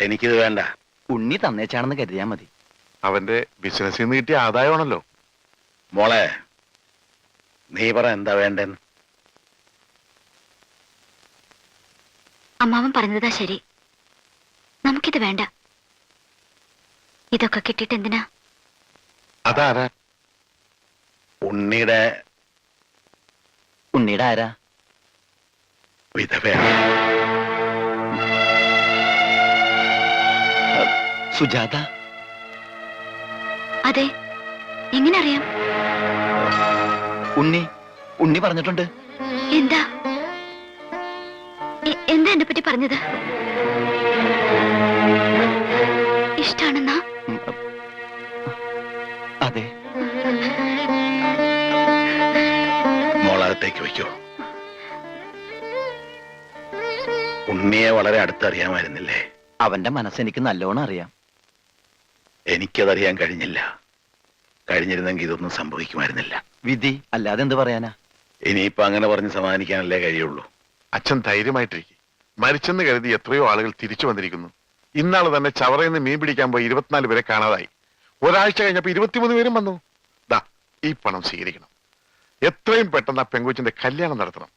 എനിക്കിത് വേണ്ട. ഉണ്ണി തന്നേച്ചാണെന്ന് കരുതിയാ മതി. അവന്റെ ബിസിനസ്സിൽ നിന്ന് കിട്ടിയ ആദായമാണല്ലോ. മോളെ, നീ പറ എന്താ വേണ്ടെന്ന്. അമ്മാവൻ പറഞ്ഞതാ ശരി. നമുക്കിത് വേണ്ട. ഇതൊക്കെ കിട്ടിയിട്ട് എന്തിനാ? അതാരാ? ഉണ്ണിയുടെ ആരാ? വിധവയാണ്. സുജാത? അതെ. എങ്ങനെ അറിയാം? ഉണ്ണി പറഞ്ഞിട്ടുണ്ട്. എന്താ എന്താ എന്നെ പറ്റി പറഞ്ഞത്? ഇഷ്ടാണെന്നാ? അതെ. മോളകത്തേക്ക് വയ്ക്കോ. ഉണ്ണിയെ വളരെ അടുത്തറിയാമായിരുന്നില്ലേ? അവന്റെ മനസ്സെനിക്ക് നല്ലോണം അറിയാം. എനിക്കതറിയാൻ കഴിഞ്ഞില്ല. കഴിഞ്ഞിരുന്നെങ്കിൽ ഇതൊന്നും സംഭവിക്കുമായിരുന്നില്ല. വിധി അല്ലാതെ എന്ത് പറയാനാ? ഇനിയിപ്പോ അങ്ങനെ പറഞ്ഞ് സമാധാനിക്കാനല്ലേ കഴിയുള്ളൂ. അച്ഛൻ ധൈര്യമായിട്ടിരിക്കും. മരിച്ചെന്ന് കരുതി എത്രയോ ആളുകൾ തിരിച്ചു വന്നിരിക്കുന്നു. ഇന്നാള് തന്നെ ചവറയിൽ നിന്ന് മീൻ പിടിക്കാൻ പോയി 24 പേരെ കാണാതായി. ഒരാഴ്ച കഴിഞ്ഞപ്പോ 23 പേരും വന്നു. ദാ ഈ പണം സ്വീകരിക്കണം. എത്രയും പെട്ടെന്ന് ആ പെങ്കൊച്ചിന്റെ കല്യാണം നടത്തണം.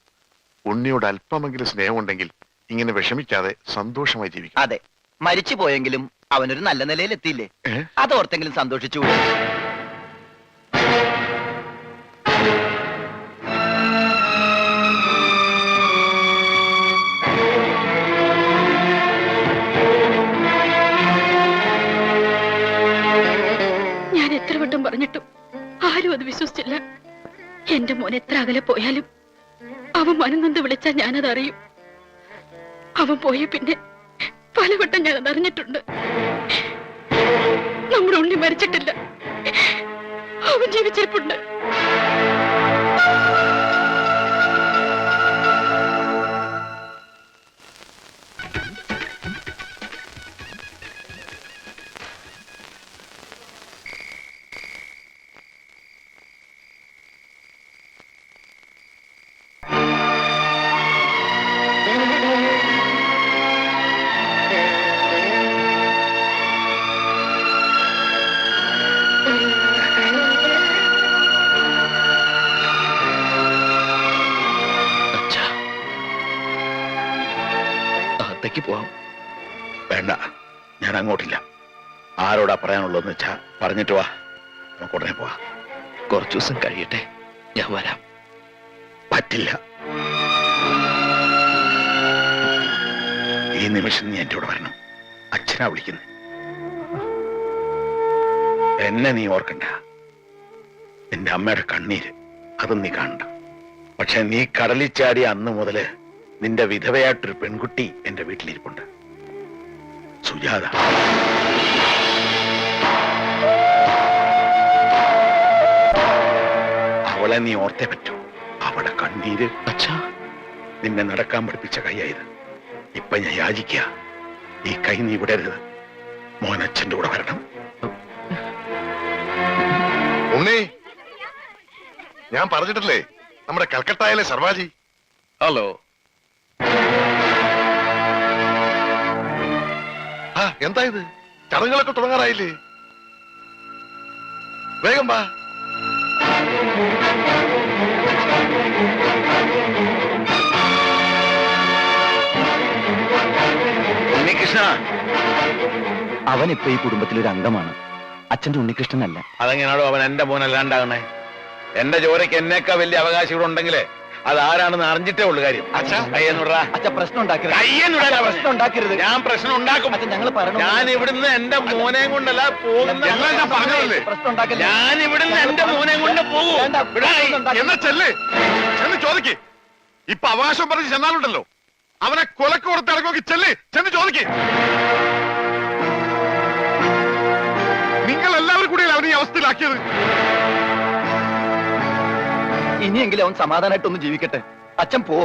ഉണ്ണിയോട് അല്പമെങ്കിലും സ്നേഹമുണ്ടെങ്കിൽ ഇങ്ങനെ വിഷമിക്കാതെ സന്തോഷമായി ജീവിക്കും. അതെ, മരിച്ചു പോയെങ്കിലും അവനൊരു നല്ല നിലയിൽ എത്തിയില്ലേ, അതോർത്തെങ്കിലും സന്തോഷിച്ചു. ഞാൻ എത്ര വട്ടം പറഞ്ഞിട്ടും ആരും അത് വിശ്വസിച്ചില്ല. എന്റെ മോൻ എത്ര അകലെ പോയാലും അവൻ മനംനൊന്ത് വിളിച്ചാൽ ഞാനത് അറിയും. അവൻ പോയ പിന്നെ പലവട്ടം ഞാനത് അറിഞ്ഞിട്ടുണ്ട്. നമ്മുടെ ഉണ്ണി മരിച്ചിട്ടില്ല, അവൻ ജീവിച്ചിരിപ്പുണ്ട്. പോവാം. വേണ്ട, ഞാൻ അങ്ങോട്ടില്ല. ആരോടാ പറയാനുള്ളതെന്ന് വെച്ചാ പറഞ്ഞിട്ട് വാ, നമുക്ക് ഉടനെ പോവാ. കുറച്ചു ദിവസം കഴിയട്ടെ, ഞാൻ വരാം. പറ്റില്ല. ഈ നിമിഷം നീ എന്റെ കൂടെ വരണം. അച്ഛനാ വിളിക്കുന്നു. എന്നെ നീ ഓർക്കണ്ട. എന്റെ അമ്മയുടെ കണ്ണീര് അതും നീ കാണണ്ട. പക്ഷെ നീ കടലിൽ ചാടിയ അന്ന് മുതല് നിന്റെ വിധവയായിട്ടൊരു പെൺകുട്ടി എന്റെ വീട്ടിലിരിപ്പുണ്ട്, സുജാത. അവളെ നീ ഓർത്തേ പറ്റൂ. അവളുടെ കണ്ണീര് നിന്നെ നടക്കാൻ പഠിപ്പിച്ച കൈയായത്. ഇപ്പൊ ഞാൻ യാചിക്കുക, ഈ കൈ നീ വിടരുത്. മോൻ അച്ഛന്റെ കൂടെ വരണം. ഉണ്ണി, ഞാൻ പറഞ്ഞിട്ടില്ലേ നമ്മുടെ കൽക്കട്ടയിലെ സർവാജി? ഹലോ. എന്താ ഇത്? ചടങ്ങുകളൊക്കെ തുടങ്ങാറായില്ലേ? വേഗം വാ. ഉണ്ണികൃഷ്ണ, അവൻ ഇപ്പൊ ഈ കുടുംബത്തിലൊരു അംഗമാണ്. അച്ഛന്റെ ഉണ്ണികൃഷ്ണനല്ല. അതെങ്ങനെയാണോ അവൻ എന്റെ മോനല്ലാണ്ടാകണേ? എന്റെ ജോലിക്ക് എന്നേക്കാ വലിയ അവകാശം ഇവിടെ ഉണ്ടെങ്കിലേ അതാരാണെന്ന് അറിഞ്ഞിട്ടേ ഉള്ളു കാര്യം. പ്രശ്നം ഉണ്ടാക്കരുത്. ഞാൻ പ്രശ്നം ഉണ്ടാക്കും. ഞാൻ ഇവിടുന്ന് എന്റെ മോനെ കൊണ്ടല്ല പോകുന്ന. ഞാൻ ഇവിടുന്ന് എന്റെ മോനെ കൊണ്ട് പോകും. എന്നാ ചെല്ല്, ചെന്ന് ചോദിക്ക്. ഇപ്പൊ അവകാശം പറഞ്ഞ് ചെന്നാലുണ്ടല്ലോ, അവനെ കൊലക്ക് കൊടുത്ത് ഇറങ്ങി. ചെല്ല്, ചെന്ന് ചോദിക്ക്. നിങ്ങൾ എല്ലാവരും കൂടി അവനെ ഈ അവസ്ഥയിലാക്കിയത്. ഇനിയെങ്കിലും അവൻ സമാധാനമായിട്ടൊന്ന് ജീവിക്കട്ടെ. അച്ഛൻ പോ.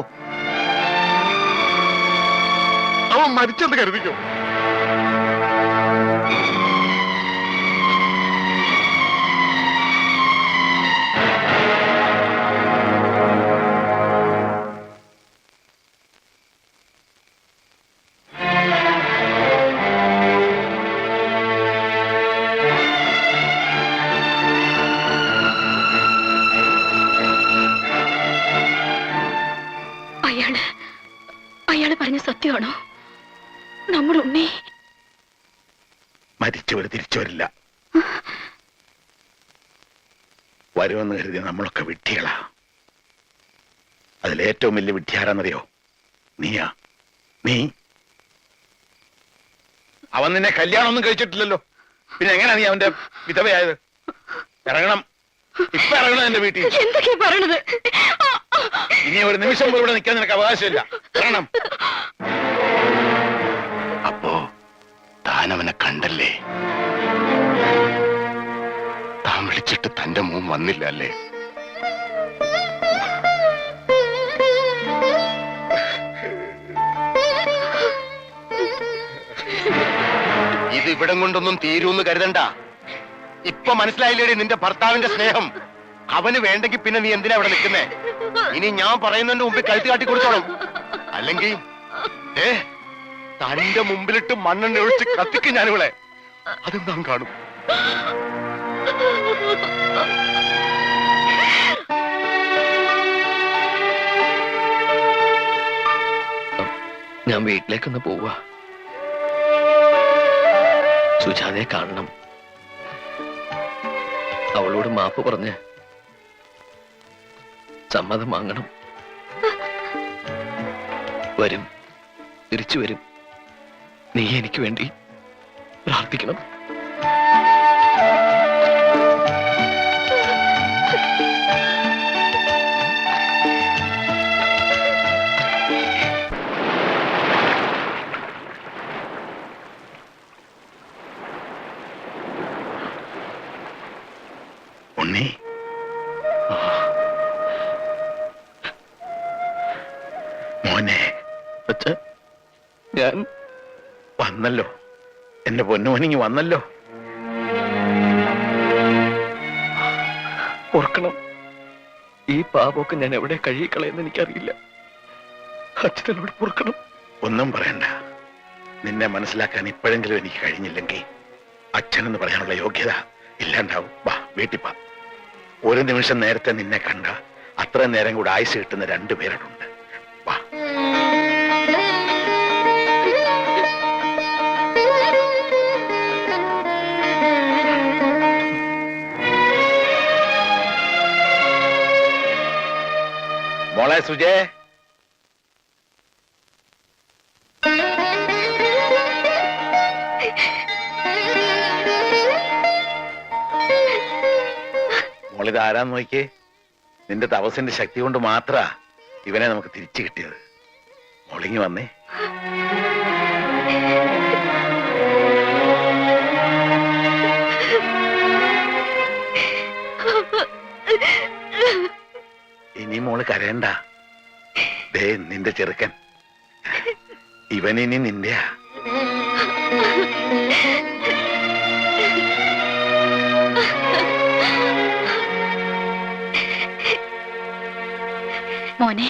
അവൻ മരിച്ചെന്ന് കരുതിക്കോ. അയാള് പറഞ്ഞ സത്യമാണോ? നമ്മുടെ ഉണ്ണി മരിച്ചവര് തിരിച്ചു വരില്ല. വരുമെന്ന് കരുതി നമ്മളൊക്കെ വിഡ്ഢികളാ. അതിലേറ്റവും വലിയ വിഡ്ഢിയാരാന്നറിയോ? നീയാ. നീ അവൻ നിന്നെ കല്യാണം ഒന്നും കഴിച്ചിട്ടില്ലല്ലോ, പിന്നെ എങ്ങനെയാ നീ അവന്റെ വിധവയായത്? ഇറങ്ങണം, ഇപ്പൊ ഇറങ്ങണം എന്റെ വീട്ടിൽ. എന്തൊക്കെയാ പറയണത്? ഇനി ഒരു നിമിഷം പോലും ഇവിടെ നിൽക്കാൻ നിനക്ക് അവകാശമില്ല. ഇറങ്ങണം. അപ്പോ താൻ അവനെ കണ്ടല്ലേ? താൻ വിളിച്ചിട്ട് തന്റെ മോൻ വന്നില്ല അല്ലേ? ഇത് ഇവിടം കൊണ്ടൊന്നും തീരൂന്ന് കരുതണ്ട. ഇപ്പൊ മനസ്സിലായില്ലേടി നിന്റെ ഭർത്താവിന്റെ സ്നേഹം? അവന് വേണ്ടെങ്കിൽ പിന്നെ നീ എന്തിനാ ഇവിടെ നിൽക്കുന്നേ? ഇനി ഞാൻ പറയുന്നതിന്റെ മുമ്പിൽ കഴുത്ത് കാട്ടി കൊടുത്തോളും. അല്ലെങ്കിൽ തന്റെ മുമ്പിലിട്ട് മണ്ണെണ്ണ ഒഴിച്ച് കത്തിക്കും ഞാനിവിടെ. അതും നാം കാണും. ഞാൻ വീട്ടിലേക്കൊന്ന് പോവാ. സുജാതയെ കാണണം. അവളോട് മാപ്പ് പറഞ്ഞ് സമ്മതം വാങ്ങണം. വരും, തിരിച്ചു വരും. നീ എനിക്ക് വേണ്ടി പ്രാർത്ഥിക്കണം. ഉണ്ണി, മോനെ. അച്ഛാ, ഞാൻ വന്നല്ലോ, എന്റെ പൊന്നുമോനിങ്ങി വന്നല്ലോ. ഓർക്കണം, ഈ പാപമൊക്കെ ഞാൻ എവിടെ കഴിയിക്കളയെന്ന് എനിക്കറിയില്ല. അച്ഛനോട് ഓർക്കണം. ഒന്നും പറയണ്ട. നിന്നെ മനസ്സിലാക്കാൻ ഇപ്പോഴെങ്കിലും എനിക്ക് കഴിഞ്ഞില്ലെങ്കിൽ അച്ഛനെന്ന് പറയാനുള്ള യോഗ്യത ഇല്ലാണ്ടാവും. വാ, വീട്ടിൽ വാ. ഒരു നിമിഷം നേരത്തെ നിന്നെ കണ്ട അത്രയും നേരം കൂടെ ആയുസ് കിട്ടുന്ന രണ്ടുപേരുണ്ട്. വാ. മോളെ സുജേ, മോളിത് ആരാന്ന് നോക്കിയേ. നിന്റെ തപസ്സിന്റെ ശക്തി കൊണ്ട് മാത്ര ഇവനെ നമുക്ക് തിരിച്ചു കിട്ടിയത്. മോളിങ്ങി വന്നേ. ഇനി മോള് കരയണ്ട. ദേ നിന്റെ ചെറുക്കൻ, ഇവനിനി നിന്റെയാ. മോനെ,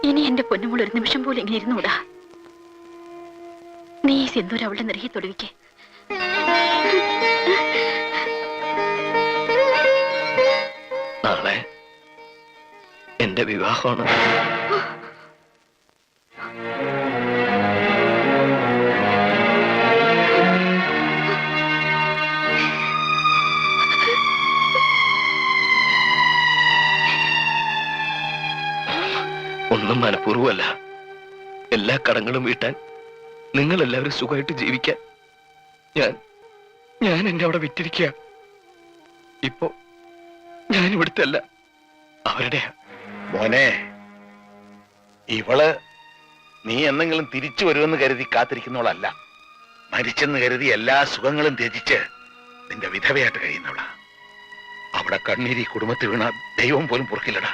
ഇനി എന്റെ പൊന്നുമോൾ ഒരു നിമിഷം പോലും ഇങ്ങനെ ഇരുന്നൂടാ. നീ ഈ സിന്ദൂരം അവളുടെ നെറുകെ തൊടുവിക്ക്. നാളെ എന്റെ വിവാഹമാണ്. ഒന്നും മനഃപൂർവ്വമല്ല. എല്ലാ കടങ്ങളും വീട്ടാൻ, നിങ്ങൾ എല്ലാവരും സുഖമായിട്ട് ജീവിക്കാൻ ഞാൻ എന്നെ അവിടെ വിറ്റിരിക്കുക. ഇപ്പോ ഞാൻ ഇവിടുത്തെ അല്ല, അവരുടെയാ. മോനെ, ഇവള് നീ എന്തെങ്കിലും തിരിച്ചു വരുമെന്ന് കരുതി കാത്തിരിക്കുന്നവളല്ല. മരിച്ചെന്ന് കരുതി എല്ലാ സുഖങ്ങളും ത്യജിച്ച് നിന്റെ വിധവയായിട്ട് കഴിയുന്നവളാ. അവിടെ കണ്ണീരി കുടുംബത്തിൽ വീണ ദൈവം പോലും പൊറുക്കില്ലടാ.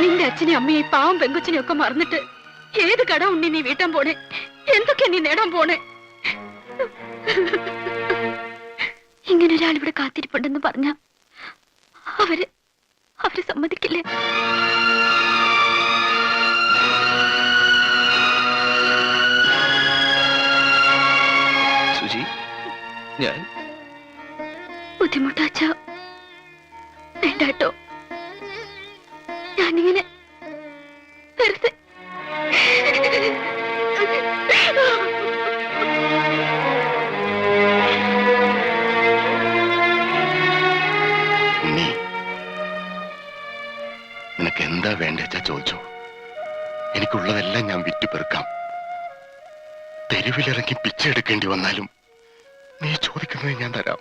നിന്റെ അച്ഛനെ അമ്മയെ പാവം പെങ്കൊച്ചിനെ ഒക്കെ മറന്നിട്ട് ഏത് കട ഉണ്ണി നീ വീട്ടാൻ പോണേ? എന്തൊക്കെയാ നീ നേടാൻ പോണേ? ഇങ്ങനെ ഒരാൾ ഇവിടെ കാത്തിരിപ്പുണ്ടെന്ന് പറഞ്ഞ അവര് സമ്മതിക്കില്ലേ? സുജി, ഞാൻ ബുദ്ധിമുട്ടാച്ച വേണ്ടാട്ടോ, ഞാനിങ്ങനെ വെറുതെ ഉണ്ണി, നിനക്ക് എന്താ വേണ്ടെച്ചാ ചോദിച്ചോ. എനിക്കുള്ളതെല്ലാം ഞാൻ വിറ്റു പെറുക്കാം. തെരുവിലിറങ്ങി പിച്ചെടുക്കേണ്ടി വന്നാലും നീ ചോദിക്കുന്നത് ഞാൻ തരാം.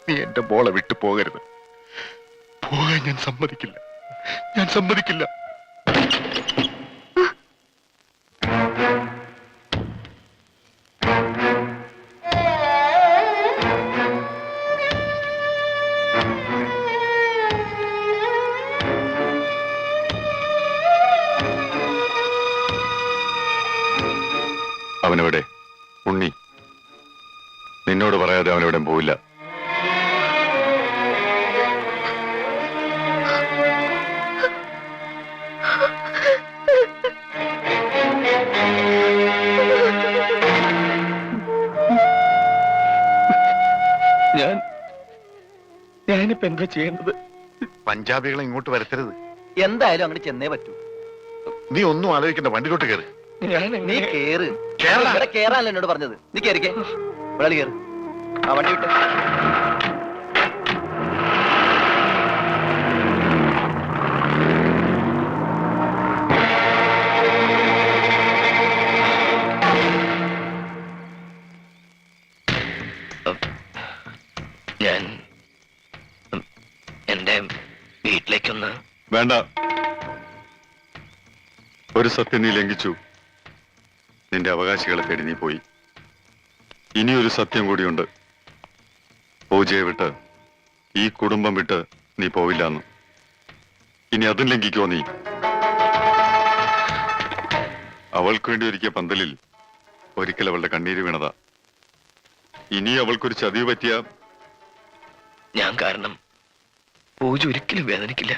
നീ എന്റെ മോളെ വിട്ടു പോകരുത്. പോകാൻ ഞാൻ സമ്മതിക്കില്ല. ഞാൻ സമ്മതിക്കില്ല. അവനെവിടെ? ഉണ്ണി, നിന്നോട് പറയാതെ അവനെവിടെ പോവില്ല. ഞാനിപ്പോ എന്താ ചെയ്യേണ്ടത്? പഞ്ചാബികളെ ഇങ്ങോട്ട് വരുത്തരുത്. എന്തായാലും അങ്ങോട്ട് ചെന്നേ പറ്റൂ. നീ ഒന്നും ആലോചിക്കണ്ട, വണ്ടിയിലോട്ട് കയറി. നീ കേറ്. കേരള ഇവിടെ കേറാനല്ലോ എന്നോട് പറഞ്ഞത്. നീ കേറിക്കേ. ഇവിടെ കേറ്. ആ വണ്ടി വിട്ട്. ഞാൻ എന്റെ വീട്ടിലേക്കൊന്ന്. വേണ്ട, ഒരു സത്യം നീ ലംഘിച്ചു. നിന്റെ അവകാശികളെ തേടി നീ പോയി. ഇനിയൊരു സത്യം കൂടിയുണ്ട്. പൂജയെ വിട്ട്, ഈ കുടുംബം വിട്ട് നീ പോവില്ലെന്ന്. ഇനി അതും ലംഘിക്കോ നീ? അവൾക്ക് വേണ്ടി ഒരുക്കിയ പന്തലിൽ ഒരിക്കൽ അവളുടെ കണ്ണീര് വീണതാ. ഇനി അവൾക്കൊരു ചതിവ് പറ്റിയ ഞാൻ കാരണം പൂജ ഒരിക്കലും വേദനിക്കില്ല.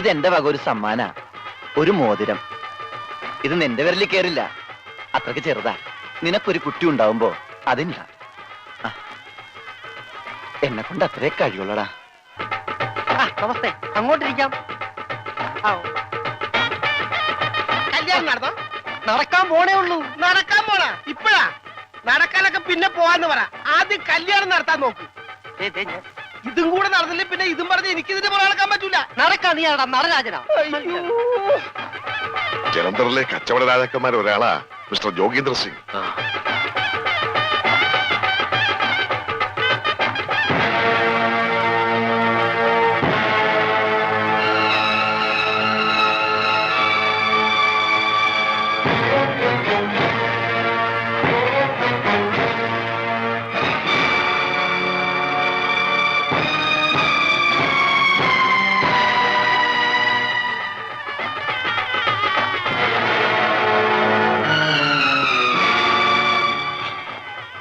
ഇതെന്റെ വക ഒരു സമ്മാന, ഒരു മോതിരം. ഇത് നിന്റെ വിരലിൽ കേറില്ല, അത്രക്ക് ചെറുതാ. നിനക്കൊരു കുട്ടി ഉണ്ടാവുമ്പോ അതില്ല. എന്നെ കൊണ്ട് അത്രേ കഴിയുള്ളടാ. നമസ്തേ, അങ്ങോട്ടിരിക്കാം. കല്യാണം നടന്നോ? നടക്കാൻ പോണേ ഉള്ളൂ. നടക്കാൻ പോണ ഇപ്പഴാ? നടക്കാനൊക്കെ പിന്നെ പോവാന്ന് പറ. ആദ്യം കല്യാണം നടത്താൻ നോക്ക്. ഇതും കൂടെ നടന്നില്ലേ പിന്നെ ഇതും പറഞ്ഞ് എനിക്ക് ഇതിന്റെ പുറകെ നടക്കാൻ പറ്റൂല. നടക്കാ നീ നടരാജനാ. ജലന്ധറിലെ കച്ചവട രാജാക്കന്മാർ ഒരാളാ മിസ്റ്റർ ജോഗീന്ദ്ര സിംഗ്.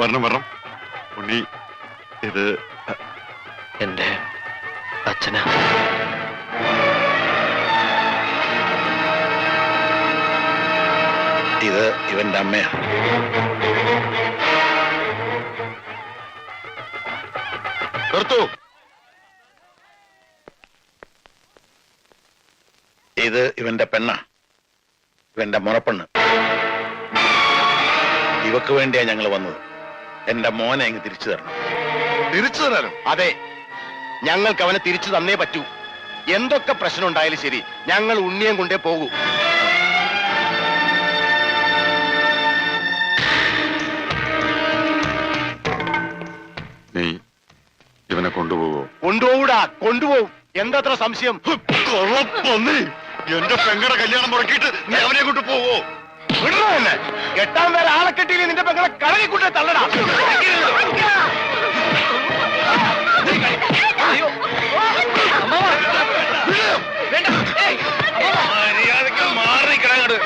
വരണം വരണം. ഉണ്ണി, ഇത് എന്റെ അച്ഛനാ. ഇത് ഇവന്റെ അമ്മയാ. നിർത്തൂ. ഇത് ഇവന്റെ പെണ്ണ, ഇവന്റെ മുറപ്പെണ്ണ്. ഇവക്ക് വേണ്ടിയാ ഞങ്ങൾ വന്നത്. എന്റെ മോനെ അങ്ങ് തിരിച്ചു തരണം. തിരിച്ചു തരാനും? അതെ, ഞങ്ങൾക്ക് അവനെ തിരിച്ചു തന്നേ പറ്റൂ. എന്തൊക്കെ പ്രശ്നം ഉണ്ടായാലും ശരി, ഞങ്ങൾ ഉണ്ണിയം കൊണ്ടേ പോകൂ. കൊണ്ടുപോകോ? കൊണ്ടുപോകൂടാ, കൊണ്ടുപോകും. എന്താ അത്ര സംശയം? കൊള്ളപ്പൊന്നി, എന്റെ പെങ്ങളുടെ കല്യാണം മുടക്കിയിട്ട് നീ അവനെ കൊണ്ട് പോവോ? വിടണോ എന്നെ? എട്ടാം പേര് ആളെ കെട്ടിയില്ലേ നിന്റെ പെങ്ങളെ കടലിക്കൂട്ടെ തള്ളടാ. മര്യാദക്ക് മാറി നിൽക്കണം അങ്ങോട്ട്.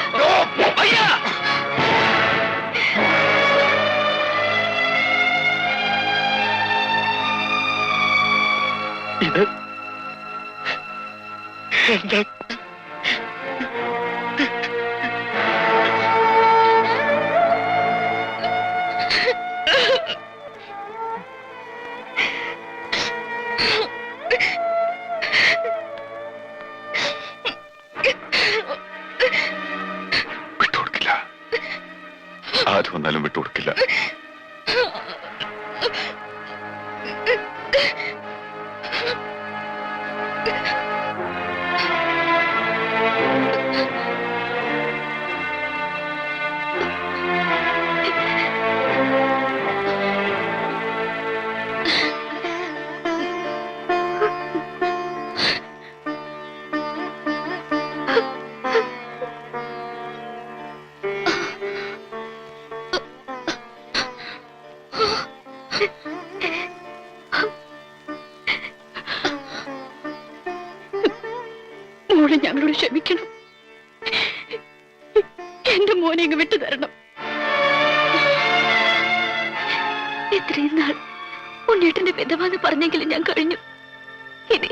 ഇത് എന്താ? വിട്ടുകൊടുക്കില്ല, ആര് വന്നാലും വിട്ടുകൊടുക്കില്ല. മോളെ ഞങ്ങളോട് ക്ഷമിക്കണം. എന്റെ മോനെ ഇങ്ങ് വിട്ടു തരണം. ഇത്രയും നാൾ ഉണ്ണേട്ടന്റെ വിധവാന്ന് പറഞ്ഞെങ്കിലും ഞാൻ കഴിഞ്ഞു. ഇനി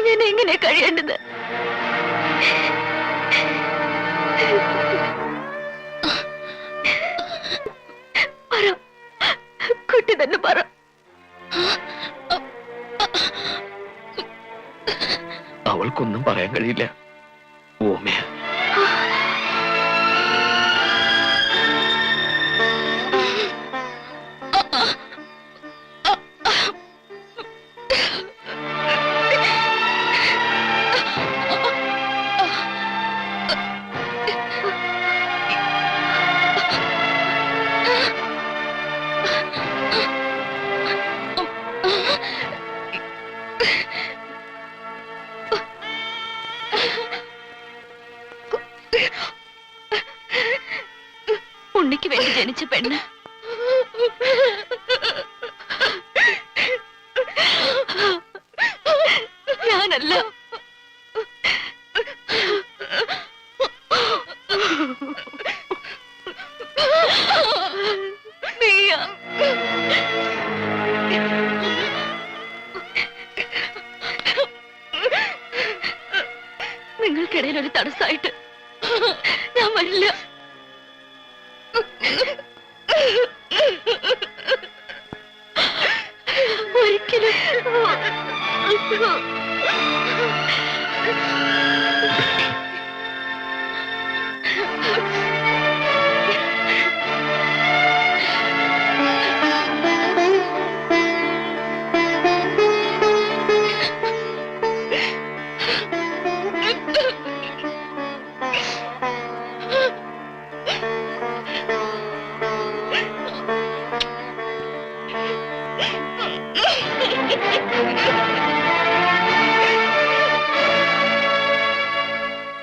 ഞാൻ എങ്ങനെ കഴിയേണ്ടത്? പറ, കുട്ടി തന്നെ പറ. അവൾക്കൊന്നും പറയാൻ കഴിയില്ല. ഓമയ ഉണ്ണിക്ക് വേണ്ടി ജനിച്ച പെണ്ണ് ഞാനല്ല. നീയാ. നിങ്ങൾക്കിടയിൽ ഒരു തടസ്സമായിട്ട് ഞാൻ വരില്ല. ഒരിക്കലും.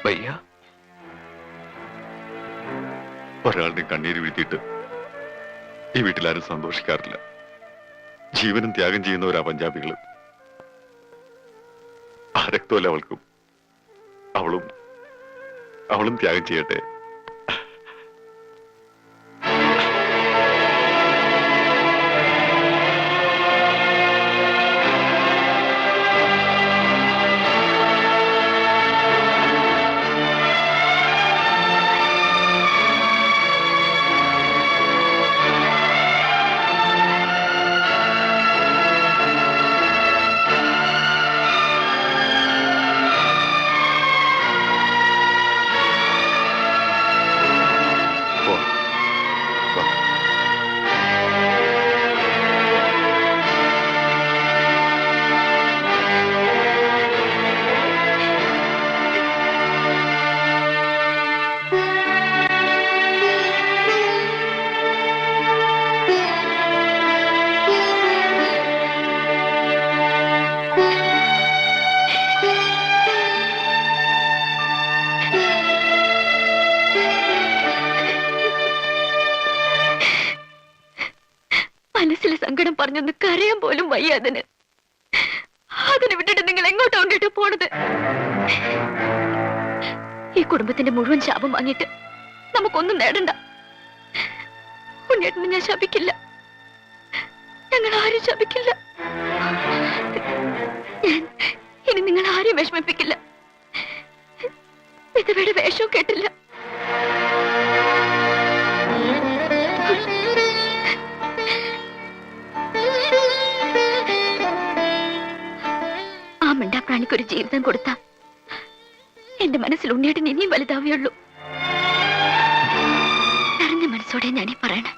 വയ്യ. ഒരാളുടെ കണ്ണീര് വീഴ്ത്തിയിട്ട് ഈ വീട്ടിലാരും സന്തോഷിക്കാറില്ല. ജീവനും ത്യാഗം ചെയ്യുന്നവരാ പഞ്ചാബികള്. ആ രക്തമല്ല അവൾക്കും. അവളും ത്യാഗം ചെയ്യട്ടെ. മനസ്സിലെ സങ്കടം പറഞ്ഞൊന്ന് കരയാൻ പോലും വയ്യ അതിനെ വിട്ടിട്ട് നിങ്ങൾ എങ്ങോട്ടാ കൊണ്ടിട്ട് പോണത്? ഈ കുടുംബത്തിന്റെ മുഴുവൻ ശാപം വാങ്ങിയിട്ട് നമുക്കൊന്നും നേടണ്ട. ഉണ്ണിയേട്ടനെ ഞാൻ ശപിക്കില്ല, ഞങ്ങൾ ആരും ശപിക്കില്ല. ഞാൻ ഇനി നിങ്ങൾ ആരെയും വിഷമിപ്പിക്കില്ല. വിധവയുടെ വേഷവും കേട്ടില്ല. ആ മിണ്ടാപ്രാണിക്കൊരു ജീവിതം കൊടുത്ത എന്റെ മനസ്സിൽ ഉണ്ണിയേട്ടൻ ഇനിയും വലുതാവുകയുള്ളൂ. നിറഞ്ഞ മനസ്സോടെ ഞാനീ പറയണേ.